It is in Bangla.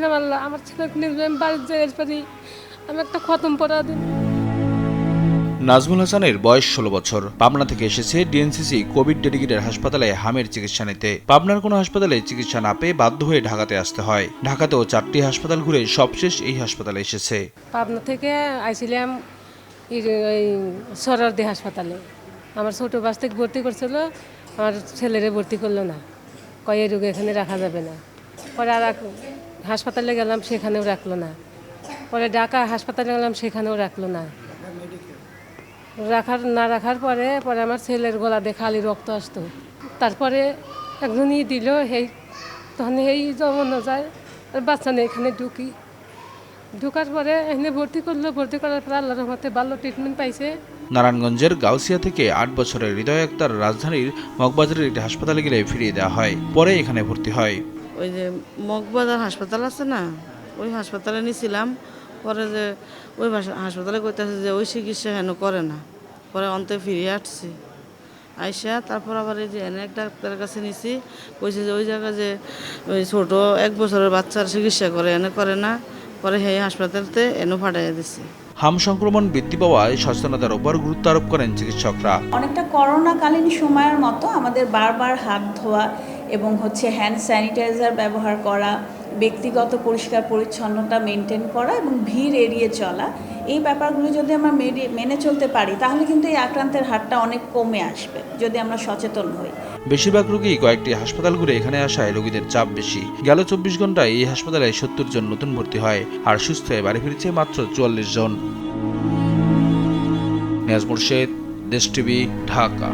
চাইছিলাম আল্লাহ আমার ছেলেকে নিয়ে আমি বাড়ির যাইতে পারি, আমি একটা খতম পড়া দিন। নাজমুল হাসানের বয়স ১৬ বছর। পাবনা থেকে এসেছে ডিএনসিসি কোভিড ডেডিকেটেড হাসপাতালে হামের চিকিৎসা নিতে। পাবনার কোনো হাসপাতালে চিকিৎসা না পেয়ে বাধ্য হয়ে ঢাকাতে আসতে হয়। ঢাকাতেও ৪টি হাসপাতাল ঘুরে সবশেষ এই হাসপাতালে এসেছে। পাবনা থেকে আইছিলাম এই সরারদি হাসপাতালে। আমার ছোটো বাচ্চাকে ভর্তি করছিল, আমার ছেলেরে ভর্তি করলো না, কয় এই রোগে এখানে রাখা যাবে না। পরে আর হাসপাতালে গেলাম, সেখানেও রাখলো না। পরে ঢাকা হাসপাতালে গেলাম, সেখানেও রাখলো না। রাখার পরে আমার ছেলের গলা দিয়ে খালি রক্ত আসতো। তারপরে একজনই দিল, তখন জমন যায় আর বাচ্চা নেই, এখানে ঢুকার পরে এখানে ভর্তি করলো। ভর্তি করার পরে আল্লাহর রহমতে ভালো ট্রিটমেন্ট পাইছে। নারায়ণগঞ্জের গাউসিয়া থেকে ৮ বছরের হৃদয় আক্তার রাজধানীর মগবাজারের একটি হাসপাতালে গেলে ফিরিয়ে দেওয়া হয়। পরে এখানে ভর্তি হয়। ওই যে মগবাজার হাসপাতাল আছে না, ওই হাসপাতালে নিয়েছিলাম। পরে যে ওই হাসপাতালে কইতেছে যে ওই চিকিৎসা হেন করে না। পরে অন্তে ফিরিয়ে আসছি, আইসা তারপর আবার এই যে এনে এক ডাক্তারের কাছে নিছি, কইছে যে ওই জায়গায় যে ওই ছোটো ১ বছরের বাচ্চার চিকিৎসা করে, এনে করে না। পরে সেই হাসপাতালতে এনে ফাটাইয়া দিছি। হাম সংক্রমণ বৃদ্ধি পাওয়ায় সচেতনতার উপর গুরুত্ব আরোপ করেন চিকিৎসকরা। অনেকটা করোনাকালীন সময়ের মতো আমাদের বারবার হাত ধোয়া এবং হ্যান্ড স্যানিটাইজার ব্যবহার করা, ব্যক্তিগত পরিষ্কার পরিচ্ছন্নতা মেনটেন করা এবং ভিড় এড়িয়ে চলা, এই ব্যাপারগুলো যদি আমরা মেনে চলতে পারি তাহলে কিন্তু এই আক্রান্তের হারটা অনেক কমে আসবে যদি আমরা সচেতন হই। বেশিরভাগ রোগী কয়েকটি হাসপাতাল ঘুরে এখানে আসায় রোগীদের চাপ বেশি। গেল ২৪ ঘন্টায় এই হাসপাতালে ৭০ জন নতুন ভর্তি হয়, আর সুস্থ হয়ে বাড়ি ফিরেছে মাত্র ৪৪ জন। নিয়াজ মুর্শেদ, দেশ টিভি, ঢাকা।